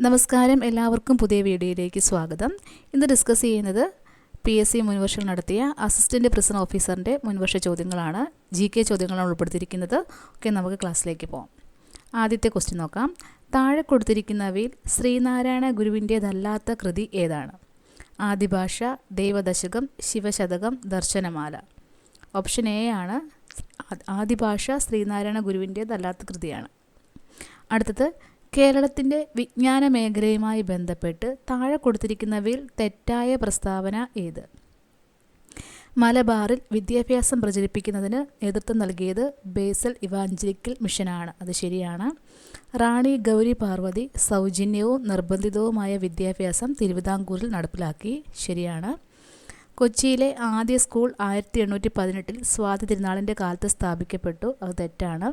നമസ്കാരം, എല്ലാവർക്കും പുതിയ വീഡിയോയിലേക്ക് സ്വാഗതം. ഇന്ന് ഡിസ്കസ് ചെയ്യുന്നത് PSC മുൻവർഷം നടത്തിയ അസിസ്റ്റൻറ്റ് പ്രിസൺ ഓഫീസറിൻ്റെ മുൻവർഷ ചോദ്യങ്ങളാണ്. GK ചോദ്യങ്ങളാണ് ഉൾപ്പെടുത്തിയിരിക്കുന്നത്. ഓക്കെ, നമുക്ക് ക്ലാസ്സിലേക്ക് പോകാം. ആദ്യത്തെ ക്വസ്റ്റ്യൻ നോക്കാം. താഴെ കൊടുത്തിരിക്കുന്നവയിൽ ശ്രീനാരായണ ഗുരുവിൻ്റേതല്ലാത്ത കൃതി ഏതാണ്? ആദിഭാഷ, ദൈവദശകം, ശിവശതകം, ദർശനമാല. ഓപ്ഷൻ എ ആണ് ആദിഭാഷ ശ്രീനാരായണ ഗുരുവിൻ്റേതല്ലാത്ത കൃതിയാണ്. അടുത്തത്, കേരളത്തിൻ്റെ വിജ്ഞാന മേഖലയുമായി ബന്ധപ്പെട്ട് താഴെ കൊടുത്തിരിക്കുന്നവയിൽ തെറ്റായ പ്രസ്താവന ഏത്? മലബാറിൽ വിദ്യാഭ്യാസം പ്രചരിപ്പിക്കുന്നതിന് നേതൃത്വം നൽകിയത് ബേസൽ ഇവാഞ്ചലിക്കൽ മിഷനാണ്. അത് ശരിയാണ്. റാണി ഗൗരി പാർവതി സൗജന്യവും നിർബന്ധിതവുമായ വിദ്യാഭ്യാസം തിരുവിതാംകൂറിൽ നടപ്പിലാക്കി. ശരിയാണ്. കൊച്ചിയിലെ ആദ്യ സ്കൂൾ 1818 സ്വാതി തിരുനാളിൻ്റെ കാലത്ത് സ്ഥാപിക്കപ്പെട്ടു. അത് തെറ്റാണ്.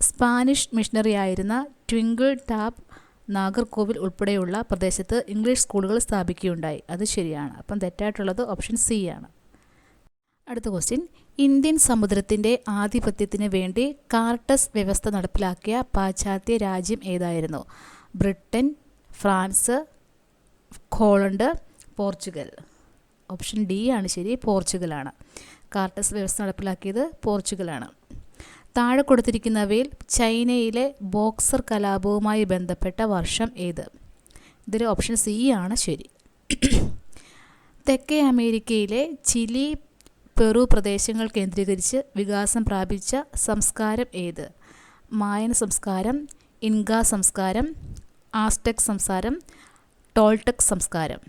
സ്പാനിഷ് മിഷണറിയായിരുന്ന ട്വിങ്കിൾ ടാപ്പ് നാഗർകോവിൽ ഉൾപ്പെടെയുള്ള പ്രദേശത്ത് ഇംഗ്ലീഷ് സ്കൂളുകൾ സ്ഥാപിക്കുകയുണ്ടായി. അത് ശരിയാണ്. അപ്പം തെറ്റായിട്ടുള്ളത് ഓപ്ഷൻ സി ആണ്. അടുത്ത ക്വസ്റ്റ്യൻ, ഇന്ത്യൻ സമുദ്രത്തിൻ്റെ ആധിപത്യത്തിന് വേണ്ടി കാർട്ടസ് വ്യവസ്ഥ നടപ്പിലാക്കിയ പാശ്ചാത്യ രാജ്യം ഏതായിരുന്നു? Britain, France, Holland, Portugal. Option D ആണ് ശരി, പോർച്ചുഗലാണ്. കാർട്ടസ് വ്യവസ്ഥ നടപ്പിലാക്കിയത് പോർച്ചുഗലാണ്. താഴെ കൊടുത്തിരിക്കുന്നവയിൽ ചൈനയിലെ ബോക്സർ കലാപവുമായി ബന്ധപ്പെട്ട വർഷം ഏത്? ഇതിൽ ഓപ്ഷൻ സി ആണ് ശരി. തെക്കേ അമേരിക്കയിലെ ചിലി, പെറു പ്രദേശങ്ങൾ കേന്ദ്രീകരിച്ച് വികാസം പ്രാപിച്ച സംസ്കാരം ഏത്? മായൻ സംസ്കാരം, ഇൻകാ സംസ്കാരം, ആസ്ടെക് സംസ്കാരം, ടോൾടെക് സംസ്കാരം.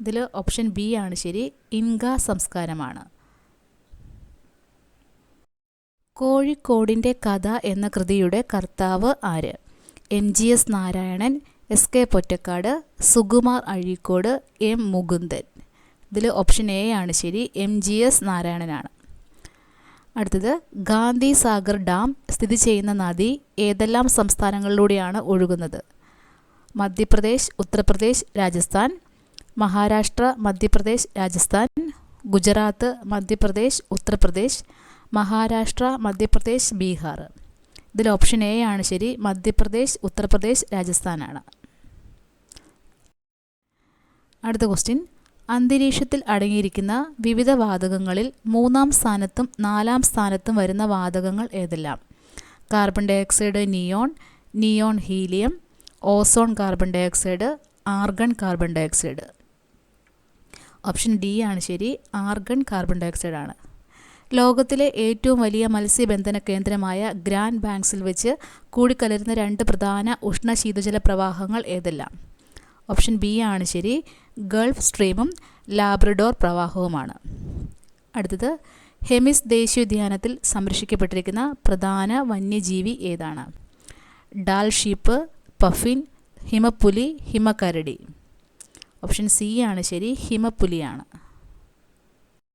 ഇതിൽ ഓപ്ഷൻ ബി ആണ് ശരി, ഇൻകാ സംസ്കാരമാണ്. കോഴിക്കോടിൻ്റെ കഥ എന്ന കൃതിയുടെ കർത്താവ് ആര്? MGS Narayanan, SK Pottekkatt, Sukumar Azhikode, M Mukundan. ഇതിൽ ഓപ്ഷൻ എ ആണ് ശരി, MGS നാരായണനാണ്. അടുത്തത്, ഗാന്ധി സാഗർ ഡാം സ്ഥിതി ചെയ്യുന്ന നദി ഏതെല്ലാം സംസ്ഥാനങ്ങളിലൂടെയാണ് ഒഴുകുന്നത്? മധ്യപ്രദേശ്, ഉത്തർപ്രദേശ്, രാജസ്ഥാൻ, മഹാരാഷ്ട്ര, മധ്യപ്രദേശ്, രാജസ്ഥാൻ, ഗുജറാത്ത്, മധ്യപ്രദേശ്, ഉത്തർപ്രദേശ്, മഹാരാഷ്ട്ര, മധ്യപ്രദേശ്, ബീഹാർ. ഇതിൽ ഓപ്ഷൻ എ ആണ് ശരി, മധ്യപ്രദേശ്, ഉത്തർപ്രദേശ്, രാജസ്ഥാനാണ്. അടുത്ത ക്വസ്റ്റ്യൻ, അന്തരീക്ഷത്തിൽ അടങ്ങിയിരിക്കുന്ന വിവിധ വാതകങ്ങളിൽ 3-ാം സ്ഥാനത്തും 4-ാം സ്ഥാനത്തും വരുന്ന വാതകങ്ങൾ ഏതെല്ലാം? Carbon dioxide, neon helium, ozone carbon dioxide, argon carbon dioxide. Option D ആണ് ശരി, ആർഗൺ കാർബൺ ഡയോക്സൈഡ് ആണ്. ലോകത്തിലെ ഏറ്റവും വലിയ മത്സ്യബന്ധന കേന്ദ്രമായ ഗ്രാൻഡ് ബാങ്ക്സിൽ വെച്ച് കൂടിക്കലരുന്ന 2 പ്രധാന ഉഷ്ണശീതജല പ്രവാഹങ്ങൾ ഏതെല്ലാം? ഓപ്ഷൻ ബി ആണ് ശരി, ഗൾഫ് സ്ട്രീമും ലാബ്രഡോർ പ്രവാഹവുമാണ്. അടുത്തത്, ഹെമിസ് ദേശീയോദ്യാനത്തിൽ സംരക്ഷിക്കപ്പെട്ടിരിക്കുന്ന പ്രധാന വന്യജീവി ഏതാണ്? Dal sheep, puffin, ഹിമപ്പുലി, ഹിമക്കരടി. Option C ആണ് ശരി, ഹിമപ്പുലിയാണ്.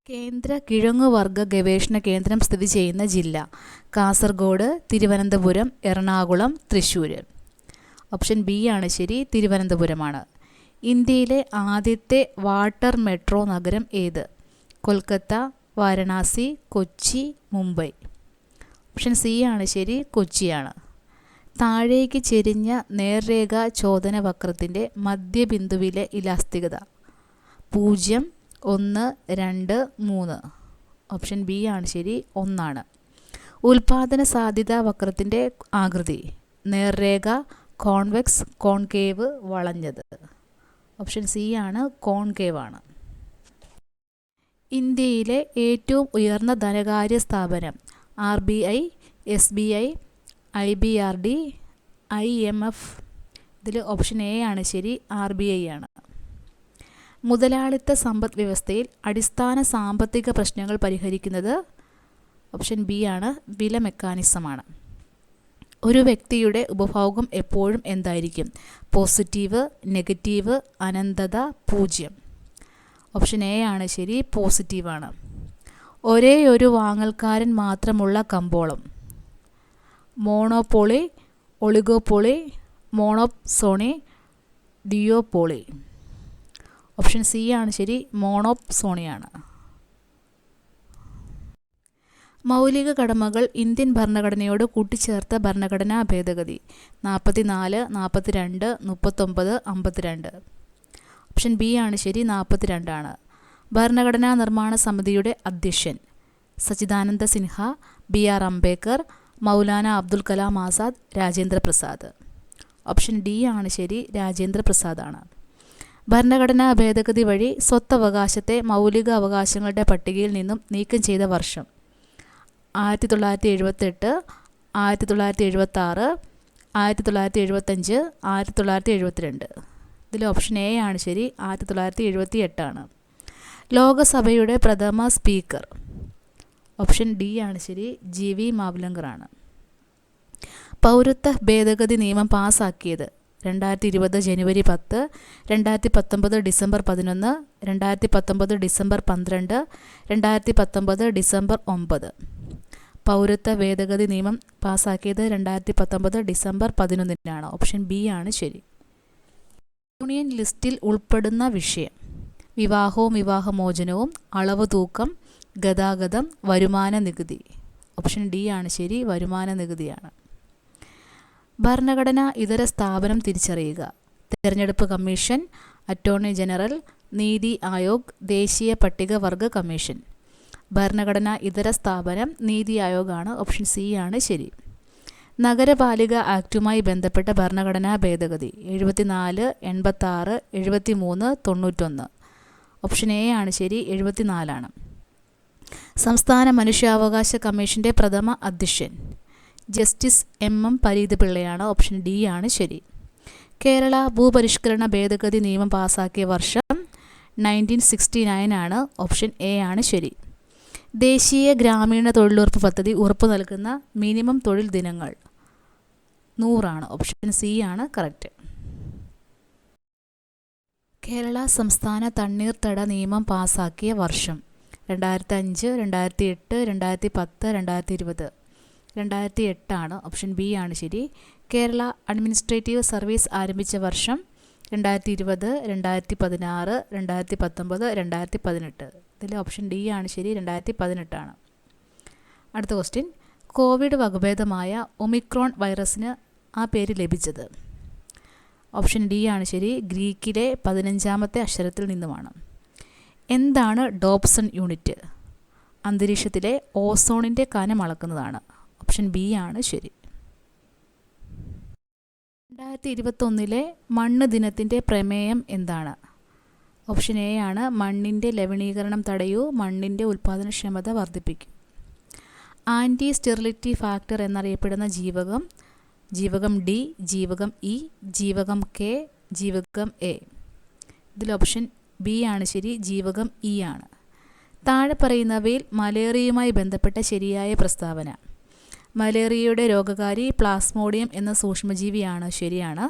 കേന്ദ്ര കിഴങ്ങുവർഗ ഗവേഷണ കേന്ദ്രം സ്ഥിതി ചെയ്യുന്ന ജില്ല? കാസർഗോഡ്, തിരുവനന്തപുരം, എറണാകുളം, തൃശ്ശൂർ. ഓപ്ഷൻ ബി ആണ് ശരി, തിരുവനന്തപുരമാണ്. ഇന്ത്യയിലെ ആദ്യത്തെ വാട്ടർ മെട്രോ നഗരം ഏത്? കൊൽക്കത്ത, വാരണാസി, കൊച്ചി, മുംബൈ. ഓപ്ഷൻ സി ആണ് ശരി, കൊച്ചിയാണ്. താഴേക്ക് ചെരിഞ്ഞ നേർരേഖ ചോദന വക്രത്തിൻ്റെ മധ്യബിന്ദുവിലെ ഇലാസ്തികത? 0, 1, 2, 3. ഓപ്ഷൻ ബി ആണ് ശരി, 1 ആണ്. ഉൽപാദന സാധ്യതാ വക്രത്തിൻ്റെ ആകൃതി? നേർരേഖ, കോൺവെക്സ്, കോൺകേവ്, വളഞ്ഞത്. ഓപ്ഷൻ സി ആണ്, കോൺകേവ് ആണ്. ഇന്ത്യയിലെ ഏറ്റവും ഉയർന്ന ധനകാര്യ സ്ഥാപനം? RBI, SBI, IBRD, IMF. ഇതിൽ ഓപ്ഷൻ എ ആണ് ശരി, RBI ആണ്. മുതലാളിത്ത സമ്പദ് വ്യവസ്ഥയിൽ അടിസ്ഥാന സാമ്പത്തിക പ്രശ്നങ്ങൾ പരിഹരിക്കുന്നത്? ഓപ്ഷൻ ബി ആണ്, വില മെക്കാനിസമാണ്. ഒരു വ്യക്തിയുടെ ഉപഭോഗം എപ്പോഴും എന്തായിരിക്കും? പോസിറ്റീവ്, നെഗറ്റീവ്, അനന്തത, 0. ഓപ്ഷൻ എ ആണ് ശരി, പോസിറ്റീവാണ്. ഒരേയൊരു വാങ്ങൽക്കാരൻ മാത്രമുള്ള കമ്പോളം? Monopoly, oligopoly, monopsony, duopoly. Option C ആണ് ശരി, മോണോപ്സോണിയാണ്. മൗലിക കടമകൾ ഇന്ത്യൻ ഭരണഘടനയോട് കൂട്ടിച്ചേർത്ത ഭരണഘടനാ ഭേദഗതി 44, 42, 39, 52. ഓപ്ഷൻ ബി ആണ് ശരി, 42 ആണ്. ഭരണഘടനാ നിർമ്മാണ സമിതിയുടെ അധ്യക്ഷൻ Sachchidananda Sinha, BR Ambedkar, Maulana Abdul Kalam Azad, Rajendra Prasad. Option D ആണ് ശരി, രാജേന്ദ്ര പ്രസാദാണ്. ഭരണഘടനാ ഭേദഗതി വഴി സ്വത്തവകാശത്തെ മൗലിക അവകാശങ്ങളുടെ പട്ടികയിൽ നിന്നും നീക്കം ചെയ്ത വർഷം 1978, 1976, 1975, 1972. ഇതിൽ ഓപ്ഷൻ എ ആണ് ശരി, 1978 ആണ്. ലോകസഭയുടെ പ്രഥമ സ്പീക്കർ ഓപ്ഷൻ ഡി ആണ് ശരി, GV മാവ്ലങ്കർ ആണ്. പൗരത്വ ഭേദഗതി നിയമം പാസ്സാക്കിയത് 2020 ജനുവരി 10, 2019 ഡിസംബർ 11, 2019 ഡിസംബർ 12, 2019 ഡിസംബർ 9. പൗരത്വ ഭേദഗതി നിയമം പാസ്സാക്കിയത് 2019 ഡിസംബർ 11 ഓപ്ഷൻ ബി ആണ് ശരി. യൂണിയൻ ലിസ്റ്റിൽ ഉൾപ്പെടുന്ന വിഷയം വിവാഹവും വിവാഹമോചനവും, അളവ് തൂക്കം, ഗതാഗതം, വരുമാന നികുതി. ഓപ്ഷൻ ഡി ആണ് ശരി, വരുമാന നികുതിയാണ്. ഭരണഘടന ഇതര സ്ഥാപനം തിരിച്ചറിയുക തെരഞ്ഞെടുപ്പ് commission, attorney general, NITI Aayog, ദേശീയ പട്ടികവർഗ കമ്മീഷൻ. ഭരണഘടന ഇതര സ്ഥാപനം നീതി ആയോഗാണ്. ഓപ്ഷൻ സി ആണ് ശരി. നഗരപാലിക ആക്ടുമായി ബന്ധപ്പെട്ട ഭരണഘടനാ ഭേദഗതി 74, 86, 73, 91. ഓപ്ഷൻ എ ആണ് ശരി, 74 ആണ്. സംസ്ഥാന മനുഷ്യാവകാശ കമ്മീഷൻ്റെ പ്രഥമ അധ്യക്ഷൻ ജസ്റ്റിസ് MM പരീത് പിള്ളയാണ്. ഓപ്ഷൻ ഡി ആണ് ശരി. കേരള ഭൂപരിഷ്കരണ ഭേദഗതി നിയമം പാസാക്കിയ വർഷം 1969 ആണ്. ഓപ്ഷൻ എ ആണ് ശരി. ദേശീയ ഗ്രാമീണ തൊഴിലുറപ്പ് പദ്ധതി ഉറപ്പു നൽകുന്ന മിനിമം തൊഴിൽ ദിനങ്ങൾ 100 ആണ്. ഓപ്ഷൻ സി ആണ് കറക്റ്റ്. കേരള സംസ്ഥാന തണ്ണീർത്തട നിയമം പാസാക്കിയ വർഷം 2005, 2008, 2010, 2020. 2008 ആണ്. ഓപ്ഷൻ ബി ആണ് ശരി. കേരള അഡ്മിനിസ്ട്രേറ്റീവ് സർവീസ് ആരംഭിച്ച വർഷം 2020, 2016, 2019, 2018. ഇതിൽ ഓപ്ഷൻ ഡി ആണ് ശരി, 2018 ആണ്. അടുത്ത ക്വസ്റ്റ്യൻ, കോവിഡ് വകഭേദമായ ഒമിക്രോൺ വൈറസിന് ആ പേര് ലഭിച്ചത്? ഓപ്ഷൻ ഡി ആണ് ശരി, ഗ്രീക്കിലെ 15ാമത്തെ അക്ഷരത്തിൽ നിന്നുമാണ്. എന്താണ് ഡോപ്സൺ യൂണിറ്റ്? അന്തരീക്ഷത്തിലെ ഓസോണിൻ്റെ കനം അളക്കുന്നതാണ്. ഓപ്ഷൻ ബി ആണ് ശരി. 2021 മണ്ണ് ദിനത്തിൻ്റെ പ്രമേയം എന്താണ്? ഓപ്ഷൻ എ ആണ്, മണ്ണിൻ്റെ ലവണീകരണം തടയൂ, മണ്ണിൻ്റെ ഉൽപ്പാദനക്ഷമത വർദ്ധിപ്പിക്കും. ആൻറ്റി സ്റ്റെറിലിറ്റി ഫാക്ടർ എന്നറിയപ്പെടുന്ന ജീവകം ഡി, ജീവകം ഇ, ജീവകം കെ, ജീവകം എ. ഇതിൽ ഓപ്ഷൻ ബി ആണ് ശരി, ജീവകം ഇ ആണ്. താഴെ പറയുന്നവയിൽ മലേറിയയുമായി ബന്ധപ്പെട്ട ശരിയായ പ്രസ്താവന. മലേറിയയുടെ രോഗകാരി പ്ലാസ്മോഡിയം എന്ന സൂക്ഷ്മജീവിയാണ്. ശരിയാണ്.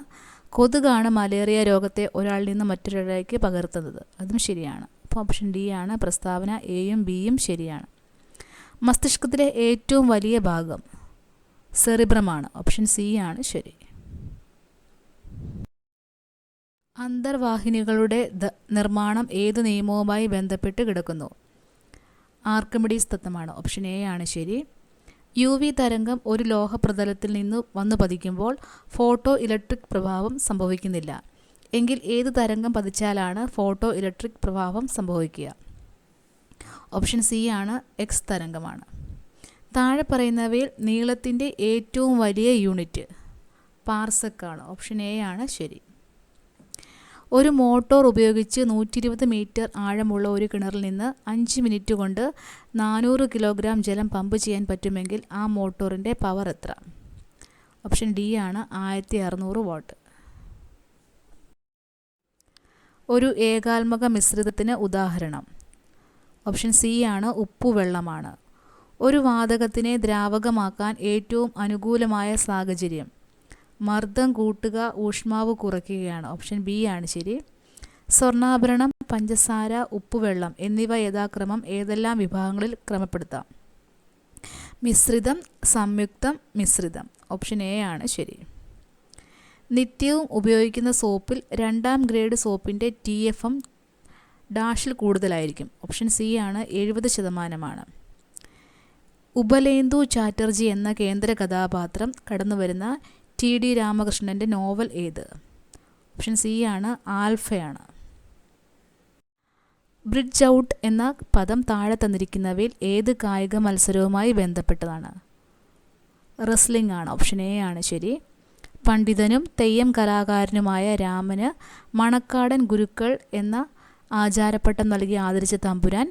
കൊതുകാണ് മലേറിയ രോഗത്തെ ഒരാളിൽ നിന്ന് മറ്റൊരാളിലേക്ക് പകർത്തുന്നത്. അതും ശരിയാണ്. അപ്പോൾ ഓപ്ഷൻ ഡി ആണ് പ്രസ്താവന. എയും ബിയും ശരിയാണ്. മസ്തിഷ്കത്തിലെ ഏറ്റവും വലിയ ഭാഗം സെറിബ്രമാണ്. ഓപ്ഷൻ സി ആണ് ശരി. അന്തർവാഹിനികളുടെ നിർമ്മാണം ഏത് നിയമവുമായി ബന്ധപ്പെട്ട് കിടക്കുന്നു? ആർക്കിമിഡീസ് തത്വമാണ്. ഓപ്ഷൻ എ ആണ് ശരി. UV തരംഗം ഒരു ലോഹപ്രതലത്തിൽ നിന്ന് വന്നു പതിക്കുമ്പോൾ ഫോട്ടോ ഇലക്ട്രിക് പ്രഭാവം സംഭവിക്കുന്നില്ല എങ്കിൽ ഏത് തരംഗം പതിച്ചാലാണ് ഫോട്ടോ ഇലക്ട്രിക് പ്രഭാവം സംഭവിക്കുക? ഓപ്ഷൻ സി ആണ്, എക്സ് തരംഗമാണ്. താഴെ പറയുന്നവയിൽ നീളത്തിൻ്റെ ഏറ്റവും വലിയ യൂണിറ്റ് പാർസക്കാണ്. ഓപ്ഷൻ എ ആണ് ശരി. ഒരു മോട്ടോർ ഉപയോഗിച്ച് 120 മീറ്റർ ആഴമുള്ള ഒരു കിണറിൽ നിന്ന് 5 മിനിറ്റ് കൊണ്ട് 400 കിലോഗ്രാം ജലം പമ്പ് ചെയ്യാൻ പറ്റുമെങ്കിൽ ആ മോട്ടോറിൻ്റെ പവർ എത്ര? ഓപ്ഷൻ ഡി ആണ്, 1600 വാട്ട്. ഒരു ഏകാത്മക മിശ്രിതത്തിന് ഉദാഹരണം? ഓപ്ഷൻ സി ആണ്, ഉപ്പുവെള്ളമാണ്. ഒരു വാതകത്തിനെ ദ്രാവകമാക്കാൻ ഏറ്റവും അനുകൂലമായ സാഹചര്യം? മർദ്ദം കൂട്ടുക, ഊഷ്മാവ് കുറയ്ക്കുകയാണ്. ഓപ്ഷൻ ബി ആണ് ശരി. സ്വർണ്ണാഭരണം, പഞ്ചസാര, ഉപ്പുവെള്ളം എന്നിവ യഥാക്രമം ഏതെല്ലാം വിഭാഗങ്ങളിൽ ക്രമപ്പെടുത്താം? മിശ്രിതം, സംയുക്തം, മിശ്രിതം. ഓപ്ഷൻ എ ആണ് ശരി. നിത്യവും ഉപയോഗിക്കുന്ന സോപ്പിൽ 2ാം ഗ്രേഡ് സോപ്പിൻ്റെ TFM ഡാഷിൽ കൂടുതലായിരിക്കും. ഓപ്ഷൻ സി ആണ്, 70%. ഉപലേന്ദു ചാറ്റർജി എന്ന കേന്ദ്ര കഥാപാത്രം കടന്നുവരുന്ന ടി രാമകൃഷ്ണൻ്റെ നോവൽ ഏത്? ഓപ്ഷൻ സി ആണ്, ആൽഫയാണ്. ബ്രിഡ്ജ് ഔട്ട് എന്ന പദം താഴെ തന്നിരിക്കുന്നവയിൽ ഏത് കായിക മത്സരവുമായി ബന്ധപ്പെട്ടതാണ്? റെസ്ലിംഗ് ആണ്. ഓപ്ഷൻ എ ആണ് ശരി. പണ്ഡിതനും തെയ്യം കലാകാരനുമായ രാമന് മണക്കാടൻ ഗുരുക്കൾ എന്ന ആചാരപ്പട്ടം നൽകി ആദരിച്ച തമ്പുരാൻ?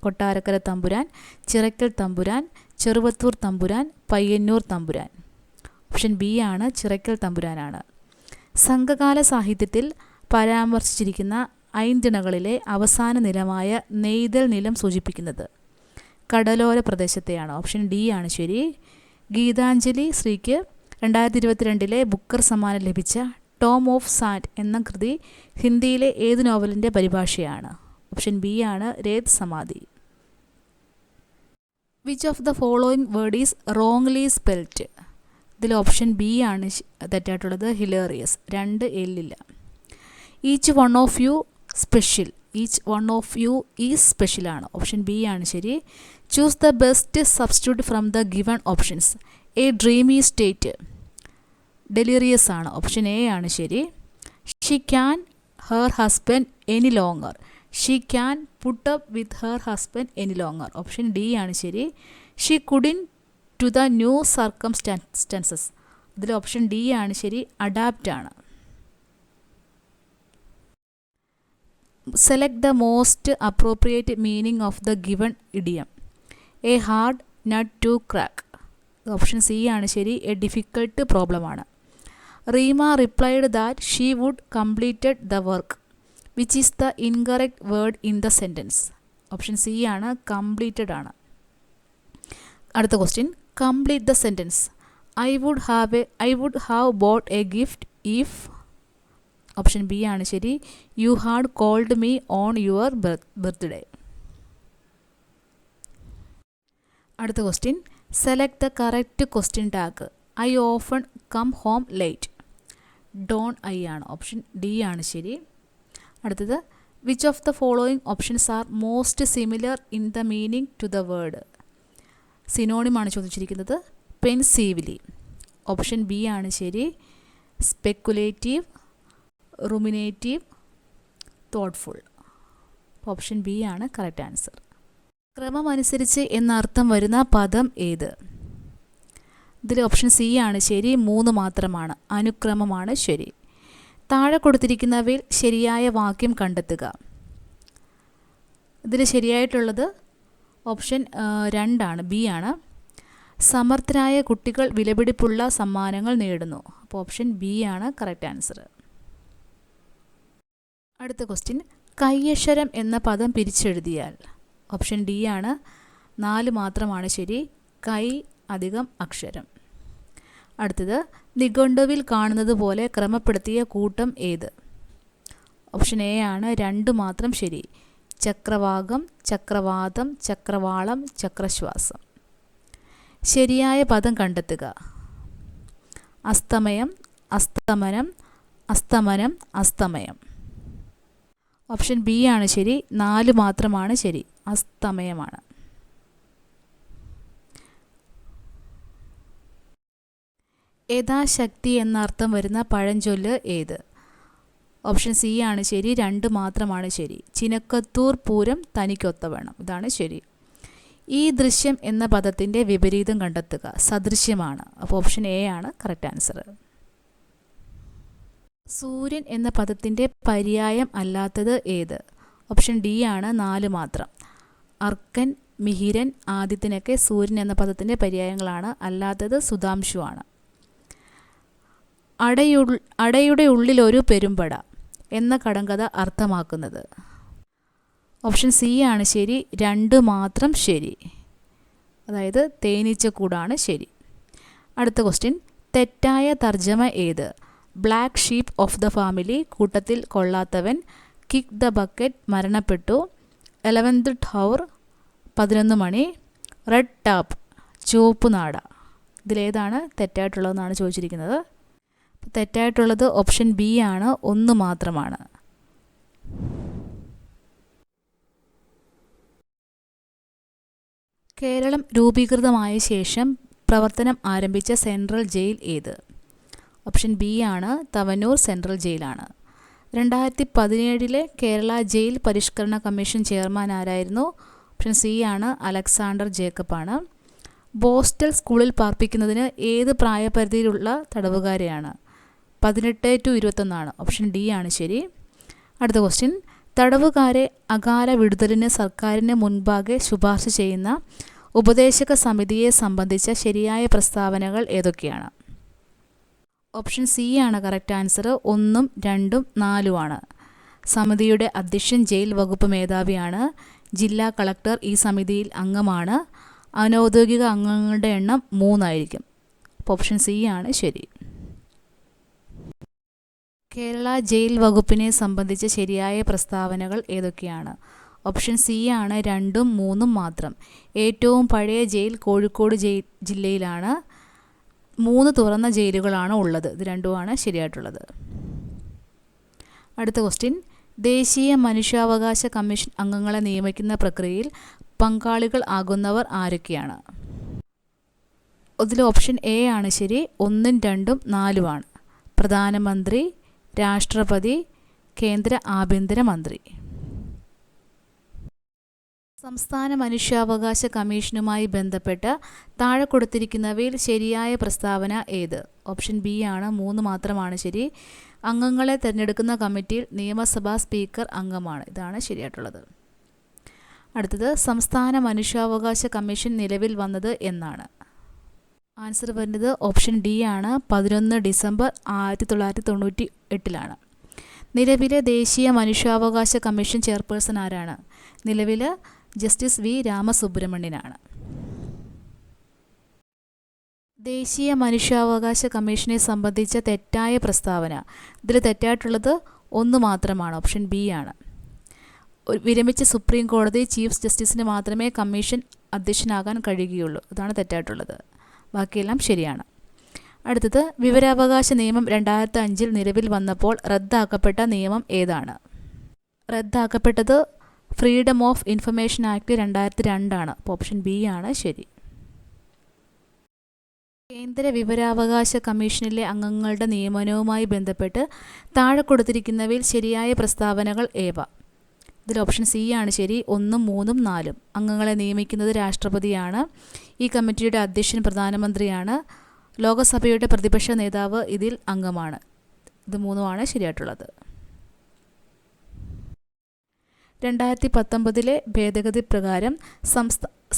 കൊട്ടാരക്കര തമ്പുരാൻ, ചിറക്കൽ തമ്പുരാൻ, ചെറുവത്തൂർ തമ്പുരാൻ, പയ്യന്നൂർ തമ്പുരാൻ? ഓപ്ഷൻ ബി ആണ്, ചിറക്കൽ തമ്പുരാനാണ്. സംഘകാല സാഹിത്യത്തിൽ പരാമർശിച്ചിരിക്കുന്ന ഐന്തിണകളിലെ അവസാന നിലമായ നെയ്തൽ നിലം സൂചിപ്പിക്കുന്നത് കടലോര പ്രദേശത്തെയാണ്. ഓപ്ഷൻ ഡി ആണ് ശരി. ഗീതാഞ്ജലി ശ്രീക്ക് 2022 ബുക്കർ സമ്മാനം ലഭിച്ച ടോം ഓഫ് സാൻഡ് എന്ന കൃതി ഹിന്ദിയിലെ ഏത് നോവലിൻ്റെ പരിഭാഷയാണ്? ഓപ്ഷൻ ബി ആണ്, Ret Samadhi. Which of the following word is wrongly spelt? ഇതിൽ ഓപ്ഷൻ ബി ആണ് തെറ്റായിട്ടുള്ളത്, ഹിലേറിയസ്. 2 എല്ലില്ല. Each one of you special. Each one of you is special ആണ്. ഓപ്ഷൻ ബി ആണ് ശരി. Choose the best substitute from the given options. A dreamy state. Delirious ആണ്. Option A ആണ് ശരി. She can her husband any longer. She can put up with her husband any longer. Option D ആണ് ശരി. She couldn't to the new circumstances. ഇതിൽ option D ആണ് ശരി, adapt ആണ്. Select the most appropriate meaning of the given idiom. A hard nut to crack. Option C ആണ് ശരി, a difficult പ്രോബ്ലമാണ്. Reema replied that she would completed the work. Which is the incorrect word in the sentence? Option C ആണ്, completed ആണ്. അടുത്ത question, complete the sentence. I would have bought a gift if. Option B ആണ് ശരി. You had called me on your birthday. അടുത്ത question, select the correct question tag. I often come home late. Don't I ആണ്. Option D ആണ് ശരി. അടുത്തത്, which of the following options are most similar in the meaning to the word? സിനോണിമാണ് ചോദിച്ചിരിക്കുന്നത്. Pensively. Option B ആണ് ശരി. Speculative, ruminative, thoughtful. Option B ആണ് correct answer. ക്രമമനുസരിച്ച് എന്നർത്ഥം വരുന്ന പദം ഏത്? ഇതിൽ ഓപ്ഷൻ സി ആണ് ശരി, 3 മാത്രമാണ്. അനുക്രമമാണ് ശരി. താഴെ കൊടുത്തിരിക്കുന്നവയിൽ ശരിയായ വാക്യം കണ്ടെത്തുക. ഇതിൽ ശരിയായിട്ടുള്ളത് ഓപ്ഷൻ 2 ആണ്, ബി ആണ്. സമർത്ഥരായ കുട്ടികൾ വിലപിടിപ്പുള്ള സമ്മാനങ്ങൾ നേടുന്നു. അപ്പോൾ ഓപ്ഷൻ ബി ആണ് കറക്റ്റ് ആൻസർ. അടുത്ത ക്വസ്റ്റ്യൻ, കയ്യക്ഷരം എന്ന പദം പിരിച്ചെഴുതിയാൽ? ഓപ്ഷൻ ഡി ആണ്, 4 മാത്രമാണ് ശരി. കൈ അധികം അക്ഷരം. അടുത്തത്, നിഘണ്ടുവിൽ കാണുന്നത് പോലെ ക്രമപ്പെടുത്തിയ കൂട്ടം ഏത്? ഓപ്ഷൻ എ ആണ്, 2 മാത്രം ശരി. ചക്രവാകം, ചക്രവാതം, ചക്രവാളം, ചക്രശ്വാസം. ശരിയായ പദം കണ്ടെത്തുക. അസ്തമയം, അസ്തമനം, അസ്തമനം, അസ്തമയം. ഓപ്ഷൻ ബി ആണ് ശരി, 4 മാത്രമാണ് ശരി. അസ്തമയമാണ്. യഥാശക്തി എന്നർത്ഥം വരുന്ന പഴഞ്ചൊല്ല് ഏത്? ഓപ്ഷൻ സി ആണ് ശരി, 2 മാത്രമാണ് ശരി. ചിനക്കത്തൂർ പൂരം തനിക്കൊത്തവേണം. ഇതാണ് ശരി. ഈ ദൃശ്യം എന്ന പദത്തിൻ്റെ വിപരീതം കണ്ടെത്തുക. സദൃശ്യമാണ്. അപ്പോൾ ഓപ്ഷൻ എ ആണ് കറക്റ്റ് ആൻസർ. സൂര്യൻ എന്ന പദത്തിൻ്റെ പര്യായം അല്ലാത്തത് ഏത്? ഓപ്ഷൻ ഡി ആണ്, 4 മാത്രം. അർക്കൻ, മിഹിരൻ, ആദിത്യനൊക്കെ സൂര്യൻ എന്ന പദത്തിൻ്റെ പര്യായങ്ങളാണ്. അല്ലാത്തത് സുധാംശു ആണ്. അടയുടെ ഉള്ളിലൊരു പെരുമ്പട എന്ന കടങ്കഥ അർത്ഥമാക്കുന്നത്? ഓപ്ഷൻ സി ആണ് ശരി, 2 മാത്രം ശരി. അതായത് തേനീച്ചക്കൂടാണ് ശരി. അടുത്ത ക്വസ്റ്റ്യൻ, തെറ്റായ തർജ്ജമ ഏത്? Black sheep of the family, കൂട്ടത്തിൽ കൊള്ളാത്തവൻ, കിക്ക് ദ ബക്കറ്റ്, മരണപ്പെട്ടു, 11th ടവർ, 11 മണി, റെഡ് ടാപ്പ്, ചുവപ്പ് നാട. ഇതിലേതാണ് തെറ്റായിട്ടുള്ളതെന്നാണ് ചോദിച്ചിരിക്കുന്നത്. തെറ്റായിട്ടുള്ളത് ഓപ്ഷൻ ബി ആണ്, 1 മാത്രമാണ്. കേരളം രൂപീകൃതമായ ശേഷം പ്രവർത്തനം ആരംഭിച്ച സെൻട്രൽ ജയിൽ ഏത്? ഓപ്ഷൻ ബി ആണ് തവനൂർ സെൻട്രൽ ജയിലാണ്. 2017 കേരള ജയിൽ പരിഷ്കരണ കമ്മീഷൻ ചെയർമാൻ ആരായിരുന്നു? ഓപ്ഷൻ സി ആണ് അലക്സാണ്ടർ ജേക്കബാണ്. ബോസ്റ്റൽ സ്കൂളിൽ പാർപ്പിക്കുന്നതിന് ഏത് പ്രായപരിധിയിലുള്ള തടവുകാരെയാണ്? 18 to 21 ഓപ്ഷൻ ഡി ആണ് ശരി. അടുത്ത ക്വസ്റ്റ്യൻ, തടവുകാരെ അകാല വിടുതലിന് സർക്കാരിന് മുൻപാകെ ശുപാർശ ചെയ്യുന്ന ഉപദേശക സമിതിയെ സംബന്ധിച്ച ശരിയായ പ്രസ്താവനകൾ ഏതൊക്കെയാണ്? ഓപ്ഷൻ സി ആണ് കറക്റ്റ് ആൻസർ. 1, 2, 4 സമിതിയുടെ അധ്യക്ഷൻ ജയിൽ വകുപ്പ് മേധാവിയാണ്. ജില്ലാ കളക്ടർ ഈ സമിതിയിൽ അംഗമാണ്. അനൗദ്യോഗിക അംഗങ്ങളുടെ എണ്ണം 3 ആയിരിക്കും. ഓപ്ഷൻ സി ആണ് ശരി. കേരള ജയിൽ വകുപ്പിനെ സംബന്ധിച്ച ശരിയായ പ്രസ്താവനകൾ ഏതൊക്കെയാണ്? ഓപ്ഷൻ സി ആണ് 2ഉം 3ഉം മാത്രം. ഏറ്റവും പഴയ ജയിൽ കോഴിക്കോട് ജില്ലയിലാണ്. 3 തുറന്ന ജയിലുകളാണ് ഉള്ളത്. ഇത് രണ്ടുമാണ് ശരിയായിട്ടുള്ളത്. അടുത്ത ക്വസ്റ്റ്യൻ, ദേശീയ മനുഷ്യാവകാശ കമ്മീഷൻ അംഗങ്ങളെ നിയമിക്കുന്ന പ്രക്രിയയിൽ പങ്കാളികൾ ആകുന്നവർ ആരൊക്കെയാണ്? അതിൽ ഓപ്ഷൻ എ ആണ് ശരി. 1, 2, 4 പ്രധാനമന്ത്രി, രാഷ്ട്രപതി, കേന്ദ്ര ആഭ്യന്തരമന്ത്രി. സംസ്ഥാന മനുഷ്യാവകാശ കമ്മീഷനുമായി ബന്ധപ്പെട്ട് താഴെ കൊടുത്തിരിക്കുന്നവയിൽ ശരിയായ പ്രസ്താവന ഏത്? ഓപ്ഷൻ ബി ആണ്. 3 മാത്രമാണ് ശരി. അംഗങ്ങളെ തിരഞ്ഞെടുക്കുന്ന കമ്മിറ്റിയിൽ നിയമസഭാ സ്പീക്കർ അംഗമാണ്. ഇതാണ് ശരിയായിട്ടുള്ളത്. അടുത്തത്, സംസ്ഥാന മനുഷ്യാവകാശ കമ്മീഷൻ നിലവിൽ വന്നത് എന്നാണ്? ആൻസർ വരുന്നത് ഓപ്ഷൻ ഡി ആണ്. 11 ഡിസംബർ 1998 നിലവിലെ ദേശീയ മനുഷ്യാവകാശ കമ്മീഷൻ ചെയർപേഴ്സൺ ആരാണ്? നിലവിൽ ജസ്റ്റിസ് വി രാമസുബ്രഹ്മണ്യനാണ്. ദേശീയ മനുഷ്യാവകാശ കമ്മീഷനെ സംബന്ധിച്ച തെറ്റായ പ്രസ്താവന. ഇതിൽ തെറ്റായിട്ടുള്ളത് 1 മാത്രമാണ്. ഓപ്ഷൻ ബി ആണ്. വിരമിച്ച സുപ്രീം കോടതി ചീഫ് ജസ്റ്റിസിന് മാത്രമേ കമ്മീഷൻ അധ്യക്ഷനാകാൻ കഴിയുകയുള്ളൂ. ഇതാണ് തെറ്റായിട്ടുള്ളത്. ബാക്കിയെല്ലാം ശരിയാണ്. അടുത്തത്, വിവരാവകാശ നിയമം 2005 നിലവിൽ വന്നപ്പോൾ റദ്ദാക്കപ്പെട്ട നിയമം ഏതാണ്? റദ്ദാക്കപ്പെട്ടത് freedom of information act 2002 option B ആണ് ശരി. കേന്ദ്ര വിവരാവകാശ കമ്മീഷനിലെ അംഗങ്ങളുടെ നിയമനവുമായി ബന്ധപ്പെട്ട് താഴെ കൊടുത്തിരിക്കുന്നവയിൽ ശരിയായ പ്രസ്താവനകൾ ഏവ? ഇതിൽ ഓപ്ഷൻ സി ആണ് ശരി. 1, 3, 4 അംഗങ്ങളെ നിയമിക്കുന്നത് രാഷ്ട്രപതിയാണ്. ഈ കമ്മിറ്റിയുടെ അധ്യക്ഷൻ പ്രധാനമന്ത്രിയാണ്. ലോകസഭയുടെ പ്രതിപക്ഷ നേതാവ് ഇതിൽ അംഗമാണ്. ഇത് 3 ശരിയായിട്ടുള്ളത്. 2019 ഭേദഗതി പ്രകാരം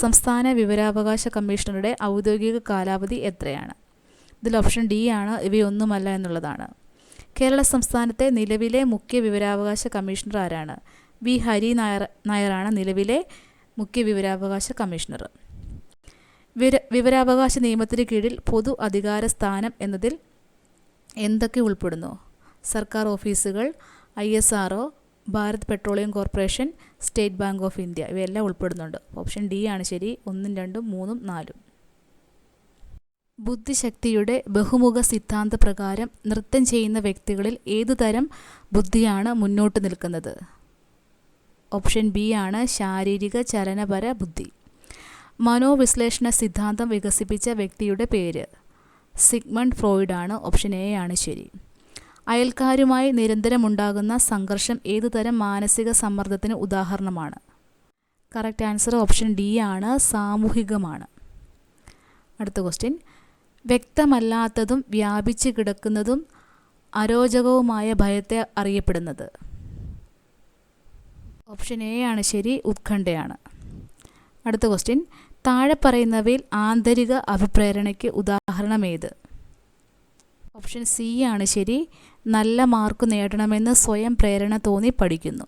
സംസ്ഥാന വിവരാവകാശ കമ്മീഷണറുടെ ഔദ്യോഗിക കാലാവധി എത്രയാണ്? ഇതിൽ ഓപ്ഷൻ ഡി ആണ്. ഇവയൊന്നുമല്ല എന്നുള്ളതാണ്. കേരള സംസ്ഥാനത്തെ നിലവിലെ മുഖ്യ വിവരാവകാശ കമ്മീഷണർ ആരാണ്? വി ഹരി നായരാണ് നിലവിലെ മുഖ്യ വിവരാവകാശ കമ്മീഷണർ. വിവരാവകാശ നിയമത്തിന് കീഴിൽ പൊതു അധികാര സ്ഥാനം എന്നതിൽ എന്തൊക്കെ ഉൾപ്പെടുന്നു? സർക്കാർ ഓഫീസുകൾ, ISRO, Bharat petroleum corporation, state bank of India ഇവയെല്ലാം ഉൾപ്പെടുന്നുണ്ട്. ഓപ്ഷൻ ഡി ആണ് ശരി. 1, 2, 3, 4 ബുദ്ധിശക്തിയുടെ ബഹുമുഖ സിദ്ധാന്ത പ്രകാരം നൃത്തം ചെയ്യുന്ന വ്യക്തികളിൽ ഏതുതരം ബുദ്ധിയാണ് മുന്നോട്ട് നിൽക്കുന്നത്? ഓപ്ഷൻ ബി ആണ് ശാരീരിക ചലനപര ബുദ്ധി. മനോവിശ്ലേഷണ സിദ്ധാന്തം വികസിപ്പിച്ച വ്യക്തിയുടെ പേര്? സിഗ്മണ്ട് ഫ്രോയിഡ് ആണ്. ഓപ്ഷൻ എ ആണ് ശരി. അയൽക്കാരുമായി നിരന്തരമുണ്ടാകുന്ന സംഘർഷം ഏതുതരം മാനസിക സമ്മർദ്ദത്തിന് ഉദാഹരണമാണ്? കറക്റ്റ് ആൻസർ ഓപ്ഷൻ ഡി ആണ്. സാമൂഹികമാണ്. അടുത്ത ക്വസ്റ്റ്യൻ, വ്യക്തമല്ലാത്തതും വ്യാപിച്ചു കിടക്കുന്നതും അരോചകവുമായ ഭയത്തെ അറിയപ്പെടുന്നത്? ഓപ്ഷൻ എ ആണ് ശരി. ഉത്കണ്ഠയാണ്. അടുത്ത ക്വസ്റ്റ്യൻ, താഴെ പറയുന്നവയിൽ ആന്തരിക അഭിപ്രേരണയ്ക്ക് ഉദാഹരണം ഏത്? ഓപ്ഷൻ സി ആണ് ശരി. നല്ല മാർക്ക് നേടണമെന്ന് സ്വയം പ്രേരണ തോന്നി പഠിക്കുന്നു.